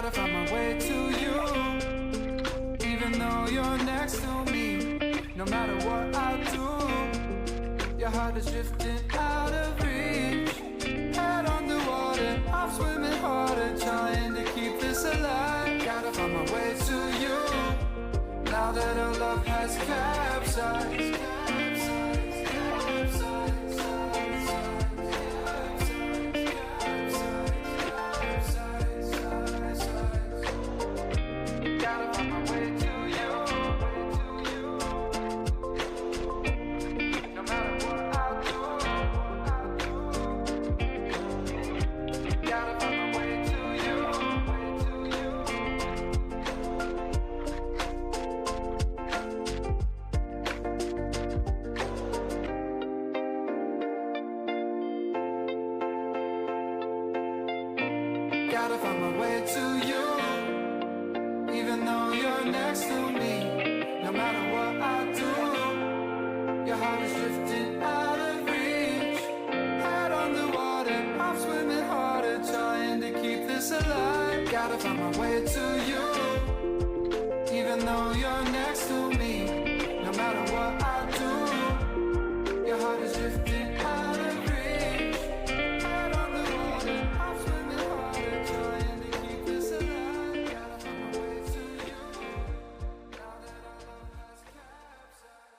Gotta find my way to you, even though you're next to me. No matter what I do, your heart is drifting out of reach. Head underwater, I'm swimming harder, trying to keep this alive. Gotta find my way to you, now that our love has capsized. Gotta find my way to you, even though you're next to me. No matter what I do, your heart is drifting out of reach. Head on the water, I'm swimming harder, trying to keep this alive. Gotta find my way to you, even though you're next to me. No matter what I do, your heart is drifting out of reach. Head on the water, I'm swimming harder, trying to keep this alive. Gotta find my way to you, now that our love has capsized.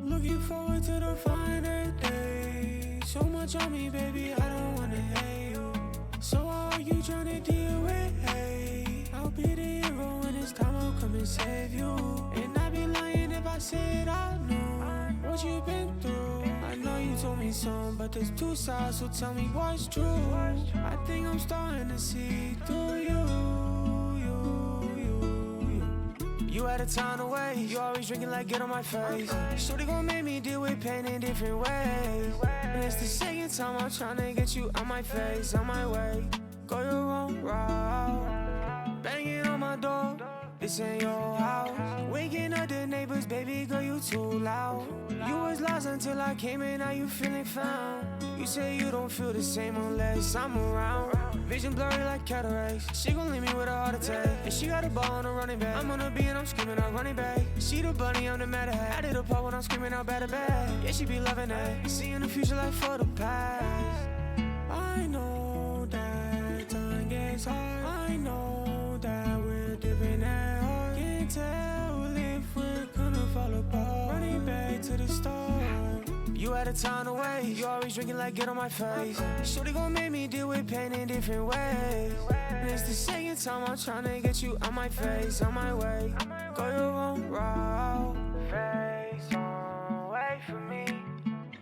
Looking forward to the finer day. So much on me, baby, I don't wanna hate you. So how are you trying to deal with hate? I'll be the hero when it's time, I'll come and save you. And I'd be lying if I said I know what you've been through. I know you told me some, but there's two sides, so tell me what's true. I think I'm starting to see through you. You had a time away, you always drinking like get on my face. Shorty gon' make me deal with pain in different ways. And it's the second time I'm tryna get you on my face, on my way. Go your own route, banging on my door, this ain't your house. Waking up the neighbors, baby girl, you too loud. You was lost until I came in, now you feeling found. You say you don't feel the same unless I'm around. Vision blurry like cataracts. She gon' leave me with a heart attack. And she got a ball on a running back. I'm on a B and I'm screaming out running back. She the bunny, I'm the mad hat. I did a part when I'm screaming out bad bad. Yeah, she be loving that. Seeing the future like for the past. I know that time gets hard. I know that we're dipping at heart. Can't tell if we're gonna fall apart. Running back to the start. You had a time away, you always drinking like get on my face. Shorty gon' make me deal with pain in different ways. And it's the second time I'm tryna get you on my face, on my way. Go your own route. Face on, wait for me.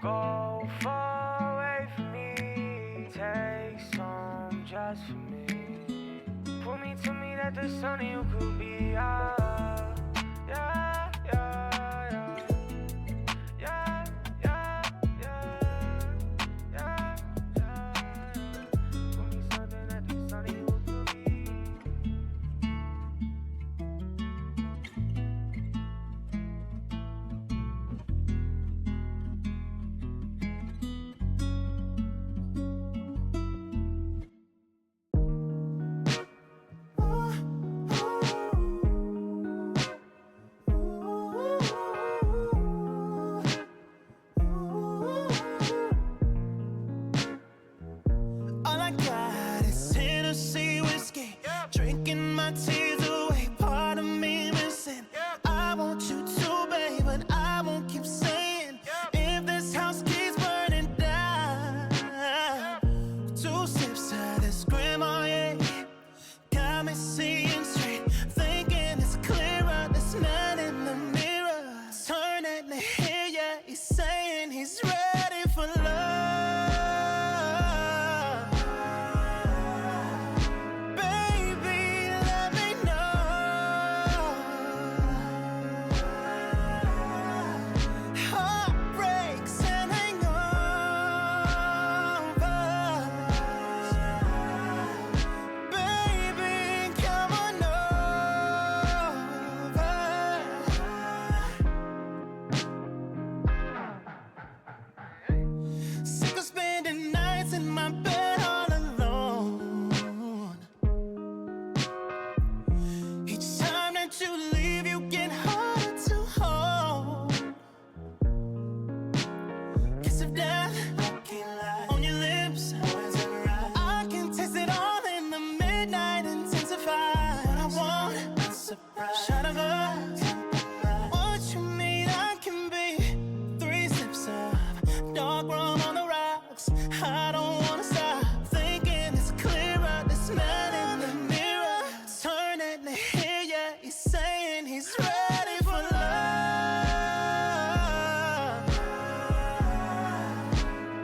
Go far away from me. Take some just for me. Pull me to me that the sun you could be out. Yeah, yeah. nights in my bed all alone. Each time that you leave, you get harder to hold. Kiss of death on your lips, I can taste it all in the midnight intensify. What I want, shot of us. What you need, I can be. 3 sips of dark rum on the rocks. I don't wanna stop thinking it's clearer. This man in the mirror, turning to hear ya. He's saying he's ready for love.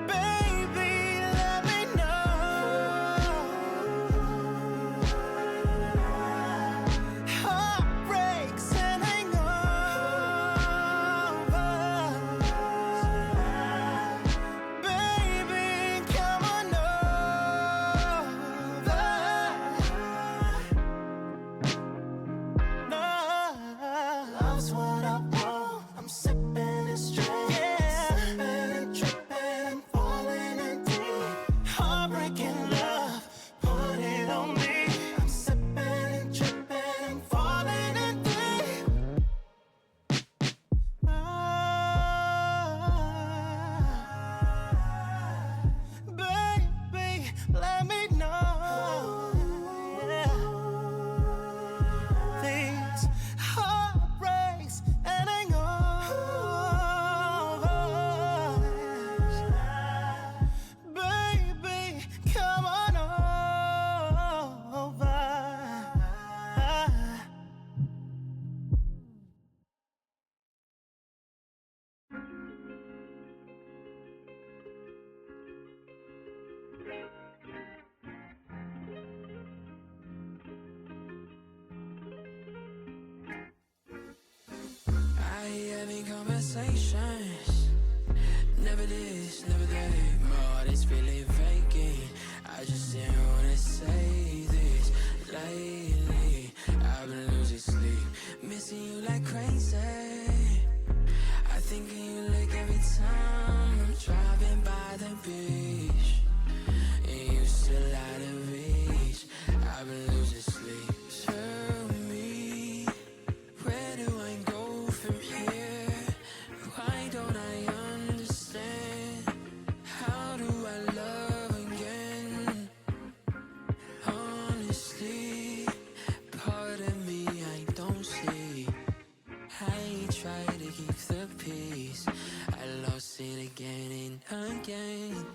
Baby, let me know. Heartbreaks and hangovers. Baby, come on over. No, love's what I want. I'm sipping and straight, sipping and tripping and falling in deep. Heartbreaking love, put it on me. I'm sipping and tripping and falling in deep. Baby, let me know. These heartbreaks and hangovers. Baby, come on over. I having conversations. Never this, never that. My heart is feeling vacant. I just didn't wanna say this. Lately, I've been losing sleep, missing you like crazy. I think of you like every time I'm driving by the beach, and you still out of reach. I've been losing sleep. Tell me, where do I go from here? Why don't I understand? How do I love again? Honestly, part of me I don't see. I try to keep the peace, I lost it again and again.